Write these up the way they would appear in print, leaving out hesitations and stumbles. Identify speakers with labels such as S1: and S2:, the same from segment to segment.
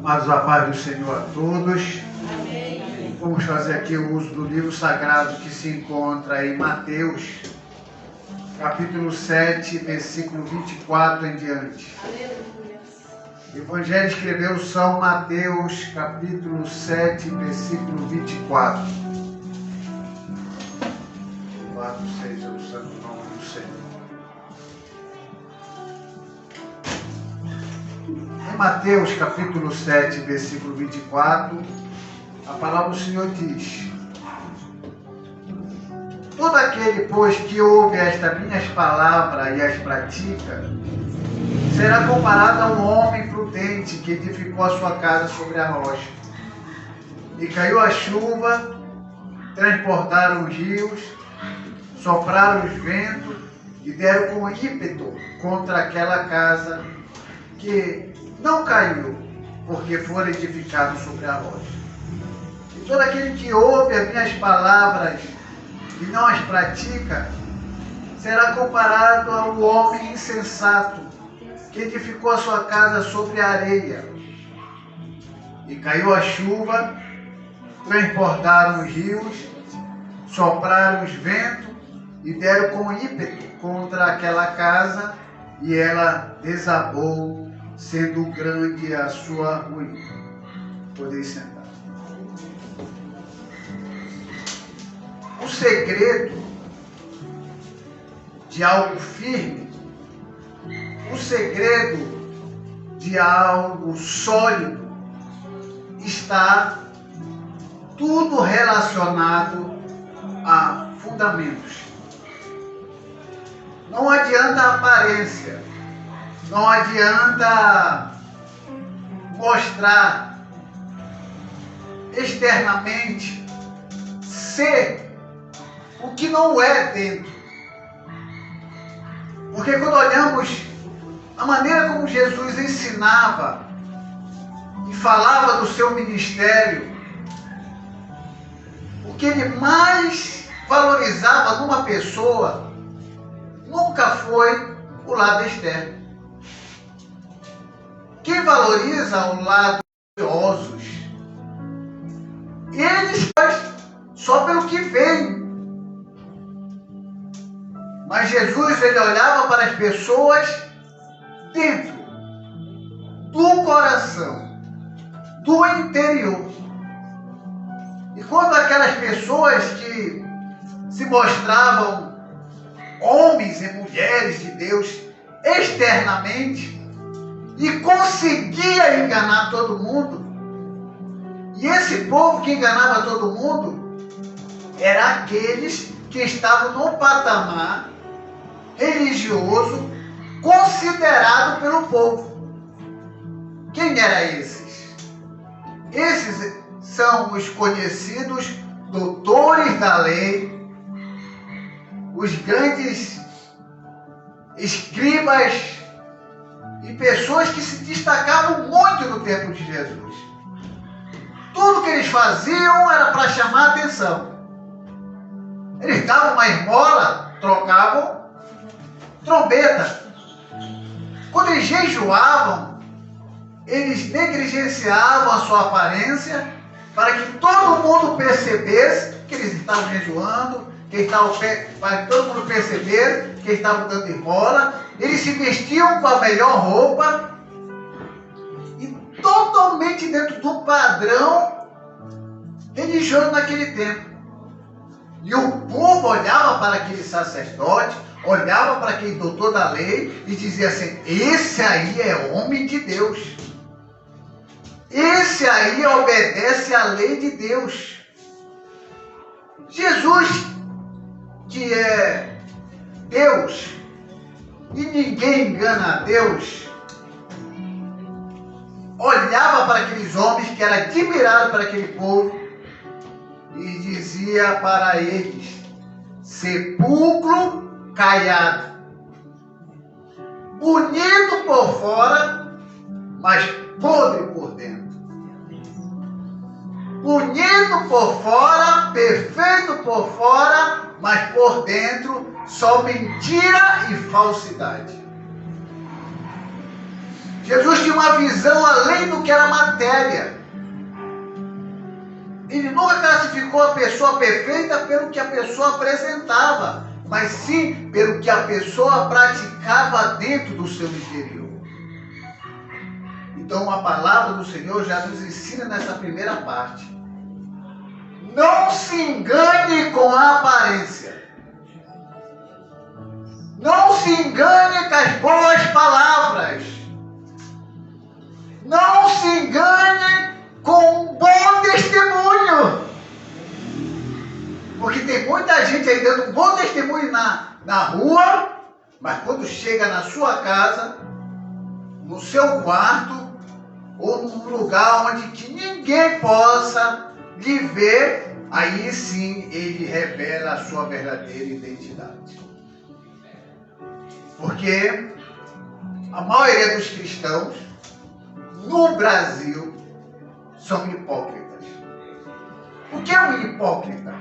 S1: Amados, a paz do Senhor a todos.
S2: Amém.
S1: Vamos fazer aqui o uso do livro sagrado que se encontra em Mateus, capítulo 7, versículo 24 em diante.
S2: Aleluia.
S1: O Evangelho escreveu São Mateus, capítulo 7, versículo 24. Louvado seja o santo nome do Senhor. Em Mateus, capítulo 7, versículo 24, a palavra do Senhor diz: todo aquele, pois, que ouve estas minhas palavras e as pratica, será comparado a um homem prudente que edificou a sua casa sobre a rocha. E caiu a chuva, transportaram os rios, sopraram os ventos e deram com ímpeto contra aquela casa, que não caiu, porque fora edificado sobre a rocha. E todo aquele que ouve as minhas palavras e não as pratica, será comparado ao homem insensato, que edificou a sua casa sobre a areia. E caiu a chuva, transportaram os rios, sopraram os ventos e deram com ímpeto contra aquela casa, e ela desabou, sendo grande a sua ruína. Podeis sentar. O segredo de algo firme, o segredo de algo sólido, está tudo relacionado a fundamentos. Não adianta a aparência, não adianta mostrar externamente ser o que não é dentro. Porque quando olhamos a maneira como Jesus ensinava e falava do seu ministério, o que ele mais valorizava numa pessoa nunca foi o lado externo. Quem valoriza o lado religiosos, eles só pelo que veem. Mas Jesus, ele olhava para as pessoas dentro do coração, do interior. E quando aquelas pessoas que se mostravam homens e mulheres de Deus externamente e conseguia enganar todo mundo, e esse povo que enganava todo mundo era aqueles que estavam no patamar religioso considerado pelo povo. Quem eram esses? Esses são os conhecidos doutores da lei, os grandes escribas e pessoas que se destacavam muito no tempo de Jesus. Tudo que eles faziam era para chamar a atenção. Eles davam uma esmola, trocavam trombeta. Quando eles jejuavam, eles negligenciavam a sua aparência para que todo mundo percebesse que eles estavam jejuando, para que todo mundo percebesse que eles estavam dando esmola. Eles se vestiam com a melhor roupa e totalmente dentro do padrão religioso naquele tempo. E o povo olhava para aquele sacerdote, olhava para aquele doutor da lei e dizia assim: esse aí é homem de Deus. Esse aí obedece à lei de Deus. Jesus, que é Deus, e ninguém engana a Deus, olhava para aqueles homens que eram admirados por aquele povo e dizia para eles: sepulcro caiado, bonito por fora, mas podre por dentro. Bonito por fora, perfeito por fora, mas por dentro só mentira e falsidade. Jesus tinha uma visão além do que era matéria. Ele nunca classificou a pessoa perfeita pelo que a pessoa apresentava, mas sim pelo que a pessoa praticava dentro do seu interior. Então a palavra do Senhor já nos ensina nessa primeira parte. Não se engane com a aparência. Não se engane com as boas palavras. Não se engane com um bom testemunho. Porque tem muita gente aí dando um bom testemunho na rua, mas quando chega na sua casa, no seu quarto, ou num lugar onde que ninguém possa lhe ver, aí sim ele revela a sua verdadeira identidade. Porque a maioria dos cristãos no Brasil são hipócritas. O que é um hipócrita?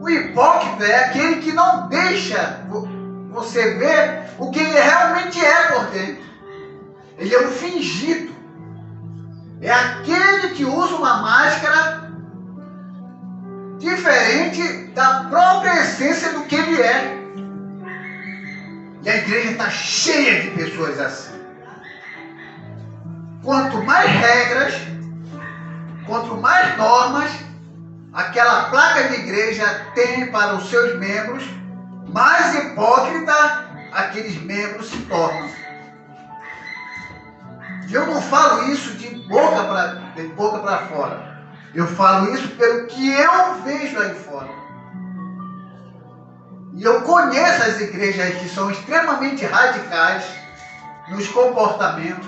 S1: O hipócrita é aquele que não deixa você ver o que ele realmente é por dentro. Ele é um fingido. É aquele que usa uma máscara diferente da própria essência do que ele é. E a igreja está cheia de pessoas assim. Quanto mais regras, quanto mais normas aquela placa de igreja tem para os seus membros, mais hipócrita aqueles membros se tornam. E eu não falo isso de boca para fora. Eu falo isso pelo que eu vejo aí fora. E eu conheço as igrejas que são extremamente radicais nos comportamentos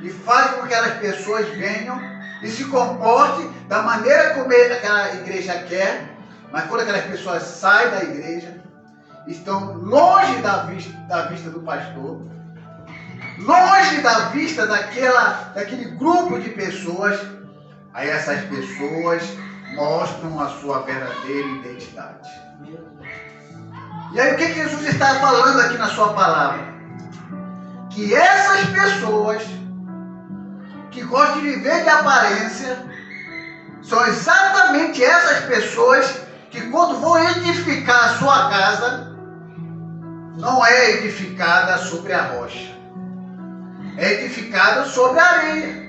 S1: e fazem com que as pessoas venham e se comportem da maneira como aquela igreja quer, mas quando aquelas pessoas saem da igreja, estão longe da vista do pastor, longe da vista daquele grupo de pessoas, aí essas pessoas mostram a sua verdadeira identidade. E aí o que Jesus está falando aqui na sua palavra? Que essas pessoas que gostam de viver de aparência são exatamente essas pessoas que quando vão edificar a sua casa, não é edificada sobre a rocha. É edificada sobre a areia.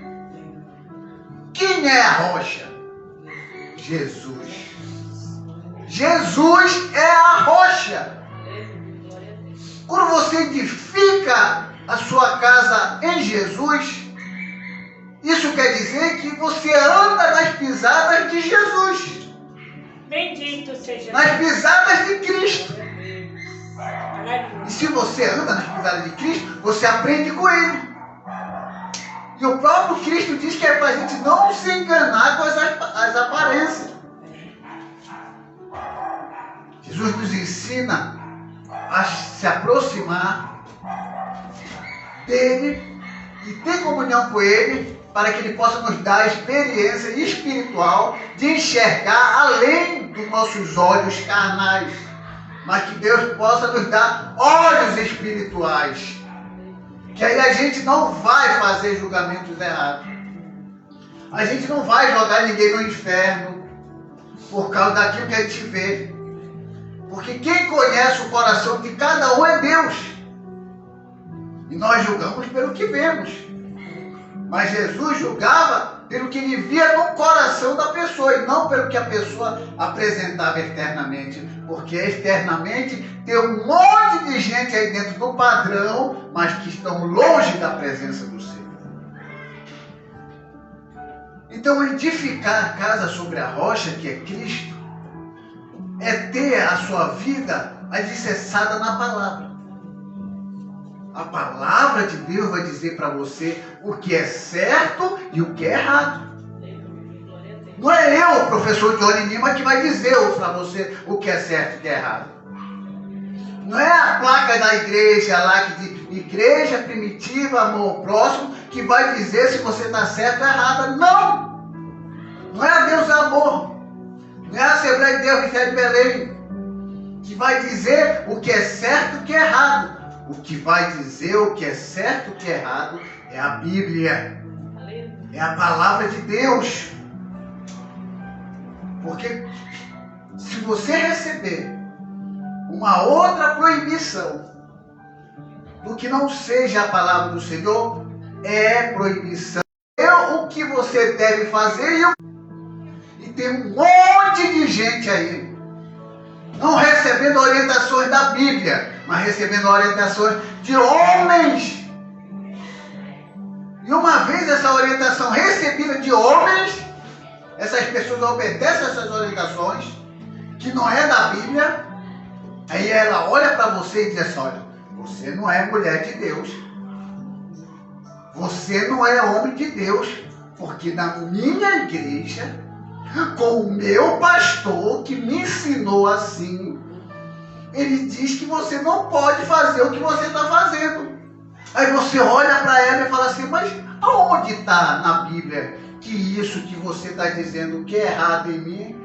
S1: Quem é a rocha? Jesus. Jesus é a rocha. Quando você edifica a sua casa em Jesus, isso quer dizer que você anda nas pisadas de Jesus.
S2: Bendito seja
S1: Nas pisadas de Cristo.
S2: Deus.
S1: E se você anda nas pisadas de Cristo, você aprende com Ele. E o próprio Cristo diz que é para a gente não se enganar com as aparências. Jesus nos ensina a se aproximar dele e ter comunhão com ele, para que ele possa nos dar a experiência espiritual de enxergar além dos nossos olhos carnais, mas que Deus possa nos dar olhos espirituais, que aí a gente não vai fazer julgamentos errados, a gente não vai jogar ninguém no inferno por causa daquilo que a gente vê, porque quem conhece o coração de cada um é Deus, e nós julgamos pelo que vemos. Mas Jesus julgava pelo que ele via no coração da pessoa e não pelo que a pessoa apresentava externamente. Porque externamente tem um monte de gente aí dentro do padrão, mas que estão longe da presença do Senhor. Então edificar a casa sobre a rocha, que é Cristo, é ter a sua vida alicerçada na palavra. A palavra de Deus vai dizer para você o que é certo e o que é errado. Não é eu, o professor Johnny Lima, que vai dizer para você o que é certo e o que é errado. Não é a placa da igreja lá que diz igreja primitiva, amor ao próximo, que vai dizer se você está certo ou errado. Não! Não é a Deus Amor. Não é a Assembleia de Deus que está em Belém que vai dizer o que é certo e o que é errado. O que vai dizer o que é certo e o que é errado É a Bíblia.
S2: Aleluia.
S1: É a palavra de Deus. Porque se você receber uma outra proibição do que não seja a palavra do Senhor, é proibição. É o que você deve fazer e tem um monte de gente aí não recebendo orientações da Bíblia, mas recebendo orientações de homens. E uma vez essa orientação recebida de homens, essas pessoas obedecem essas orientações, que não é da Bíblia, aí ela olha para você e diz assim: olha, você não é mulher de Deus, você não é homem de Deus, porque na minha igreja, com o meu pastor que me ensinou assim, ele diz que você não pode fazer o que você está fazendo. Aí você olha para ela e fala assim: mas aonde está na Bíblia que isso que você está dizendo que é errado em mim?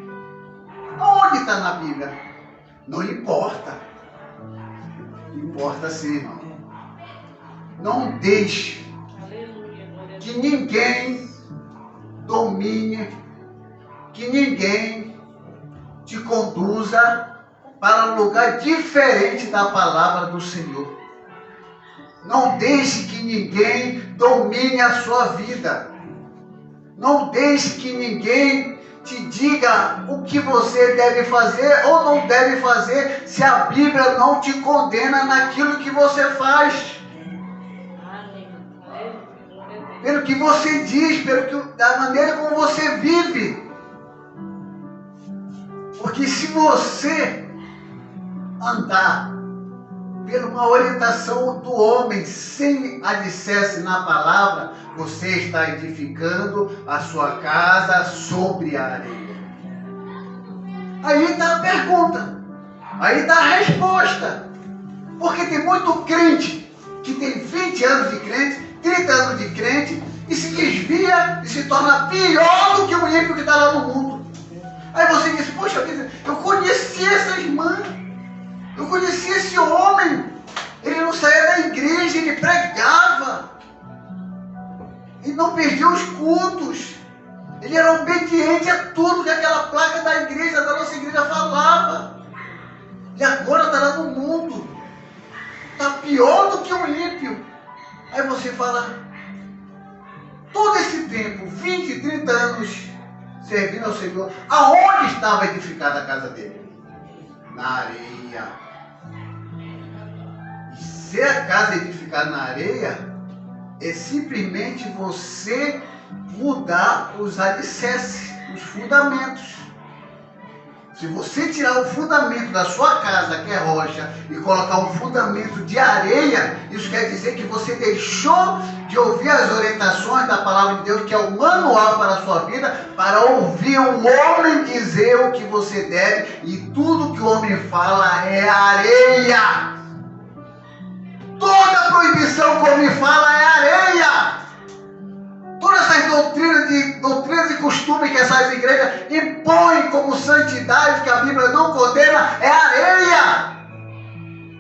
S1: Aonde está na Bíblia? Não importa. Importa sim, irmão. Não deixe que ninguém domine, que ninguém te conduza para um lugar diferente da palavra do Senhor. Não deixe que ninguém domine a sua vida. Não deixe que ninguém te diga o que você deve fazer ou não deve fazer, se a Bíblia não te condena naquilo que você faz. Pelo que você diz, da maneira como você vive. Porque se você andar pela uma orientação do homem sem alicerce na palavra, você está edificando a sua casa sobre a areia. Aí está a pergunta, aí está a resposta. Porque tem muito crente que tem 20 anos de crente, 30 anos de crente, e se desvia e se torna pior do que o ímpio que está lá no mundo. Aí você diz: poxa vida, eu conheci essa irmã, eu conheci esse homem, ele não saía da igreja, ele pregava, e não perdia os cultos, ele era obediente a tudo que aquela placa da igreja, da nossa igreja falava, e agora está lá no mundo, está pior do que um ímpio. Aí você fala: todo esse tempo, 20, 30 anos servindo ao Senhor, aonde estava edificada a casa dele? Na areia. E ser a casa edificada na areia é simplesmente você mudar os alicerces, os fundamentos. Se você tirar o fundamento da sua casa, que é rocha, e colocar um fundamento de areia, isso quer dizer que você deixou de ouvir as orientações da palavra de Deus, que é o manual para a sua vida, para ouvir o homem dizer o que você deve, e tudo que o homem fala é areia. Toda proibição que o homem fala é areia. Todas essas doutrinas e costumes que essas igrejas impõem como santidade, que a Bíblia não condena, é areia.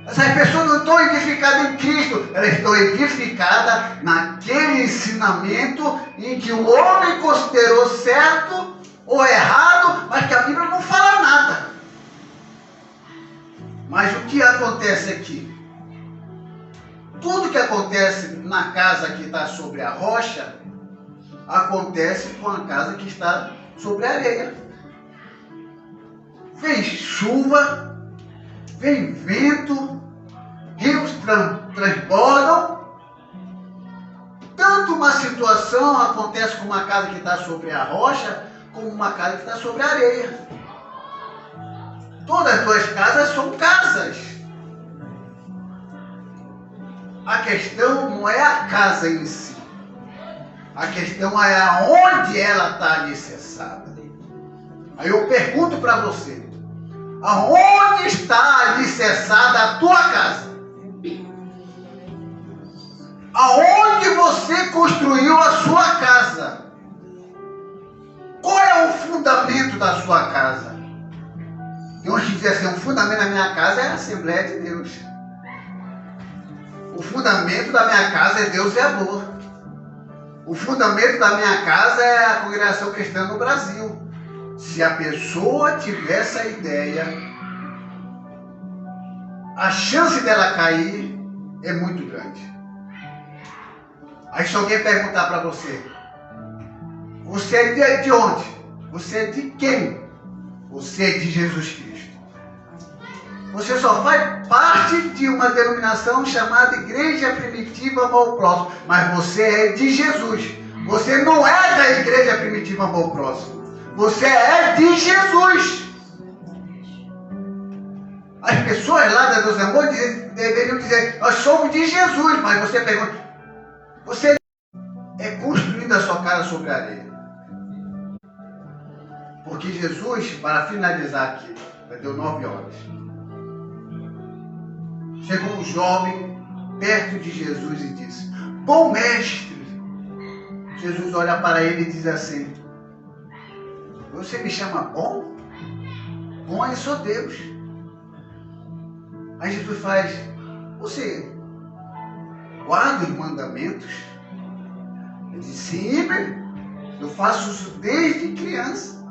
S1: Essas pessoas não estão edificadas em Cristo, elas estão edificadas naquele ensinamento em que o homem considerou certo ou errado, mas que a Bíblia não fala nada. Mas o que acontece aqui? Tudo que acontece na casa que está sobre a rocha, acontece com a casa que está sobre a areia. Vem chuva, vem vento, rios transbordam. Tanto uma situação acontece com uma casa que está sobre a rocha, como uma casa que está sobre a areia. Todas as duas casas são casas. A questão não é a casa em si. A questão é aonde ela está alicerçada. Aí eu pergunto para você: aonde está alicerçada a tua casa? Aonde você construiu a sua casa? Qual é o fundamento da sua casa? Tem uns que dizem assim: o fundamento da minha casa é a Assembleia de Deus. O fundamento da minha casa é Deus e amor. O fundamento da minha casa é a congregação cristã no Brasil. Se a pessoa tiver essa ideia, a chance dela cair é muito grande. Aí se alguém perguntar para você, você é de onde? Você é de quem? Você é de Jesus Cristo. Você só faz parte de uma denominação chamada Igreja Primitiva Amor ao Próximo, mas você é de Jesus. Você não é da Igreja Primitiva Amor ao Próximo. Você é de Jesus. As pessoas lá da Deus Amor deveriam dizer, nós somos de Jesus, mas você pergunta, você é construindo a sua casa sobre a areia. Porque Jesus, para finalizar aqui, já deu 9 horas. Chegou um jovem perto de Jesus e disse, bom mestre. Jesus olha para ele e diz assim, você me chama bom? Bom é só Deus. Aí Jesus faz, você guarda os mandamentos? Ele diz, sim, eu faço isso desde criança.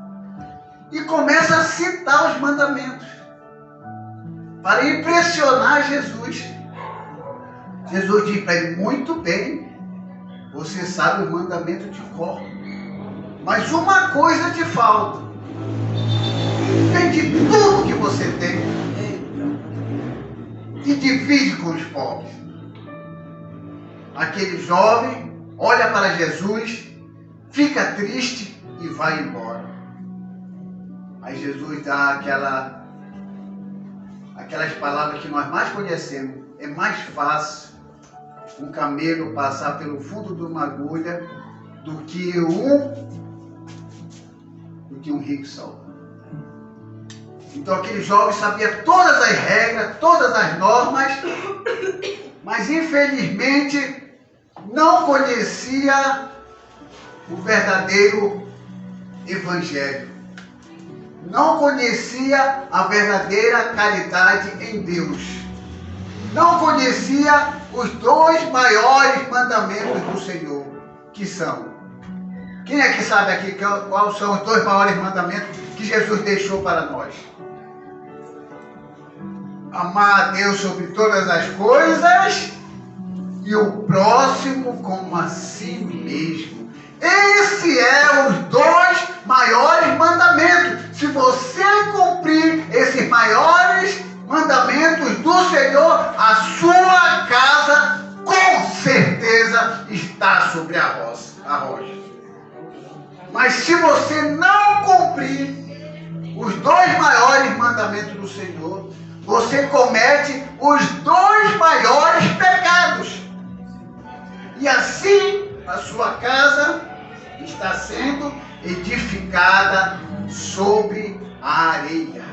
S1: E começa a citar os mandamentos para impressionar Jesus. Jesus diz para ele, muito bem, você sabe o mandamento de cor, mas uma coisa te falta. Vende tudo que você tem e divide com os pobres. Aquele jovem olha para Jesus, fica triste e vai embora. Aí Jesus dá aquelas palavras que nós mais conhecemos. É mais fácil um camelo passar pelo fundo de uma agulha do que um rico salvo. Então aquele jovem sabia todas as regras, todas as normas, mas infelizmente não conhecia o verdadeiro evangelho. Não conhecia a verdadeira caridade em Deus. Não conhecia os 2 maiores mandamentos do Senhor, que são. Quem é que sabe aqui quais são os 2 maiores mandamentos que Jesus deixou para nós? Amar a Deus sobre todas as coisas e o próximo como a si mesmo. Esse é os 2 maiores mandamentos. Se você cumprir esses maiores mandamentos do Senhor, a sua casa com certeza está sobre a rocha. Mas se você não cumprir os 2 maiores mandamentos do Senhor, você comete os 2 maiores pecados. E assim a sua casa está sendo edificada sobre a areia.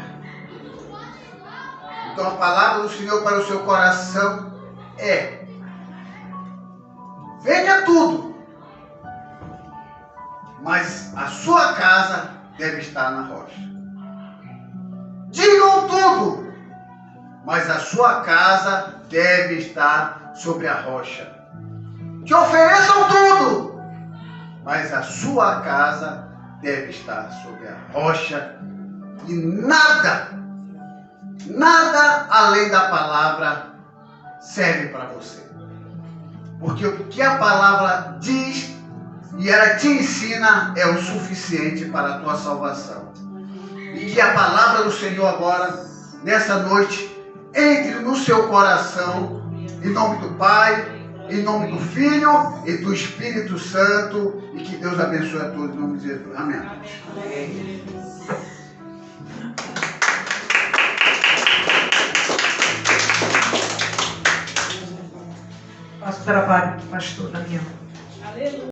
S1: Então a palavra do Senhor para o seu coração é: venha tudo, mas a sua casa deve estar na rocha. Digam tudo, mas a sua casa deve estar sobre a rocha. Que ofereçam tudo, mas a sua casa deve estar sobre a rocha. E nada além da palavra serve para você. Porque o que a palavra diz e ela te ensina é o suficiente para a tua salvação. E que a palavra do Senhor agora, nessa noite, entre no seu coração, em nome do Pai, em nome do Filho e do Espírito Santo, e que Deus abençoe a todos em nome de Jesus. Amém.
S3: Faço trabalho, pastor, na minha mão.
S2: Aleluia.